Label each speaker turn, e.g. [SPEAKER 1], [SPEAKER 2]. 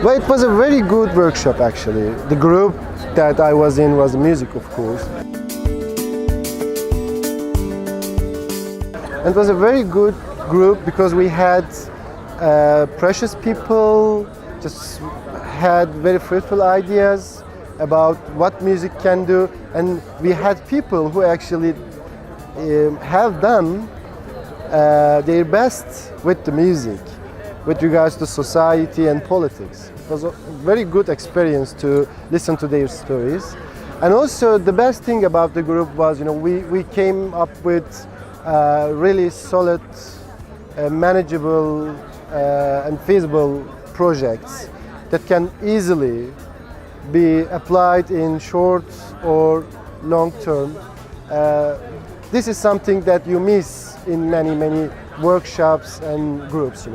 [SPEAKER 1] Well, it was a very good workshop actually. The group that I was in was music, of course. And it was a very good group because we had precious people, just had very fruitful ideas about what music can do, and we had people who actually have done their best with the music with regards to society and politics. It was a very good experience to listen to their stories. And also the best thing about the group was, we came up with really solid, manageable and feasible projects that can easily be applied in short or long term. This is something that you miss in many workshops and groups,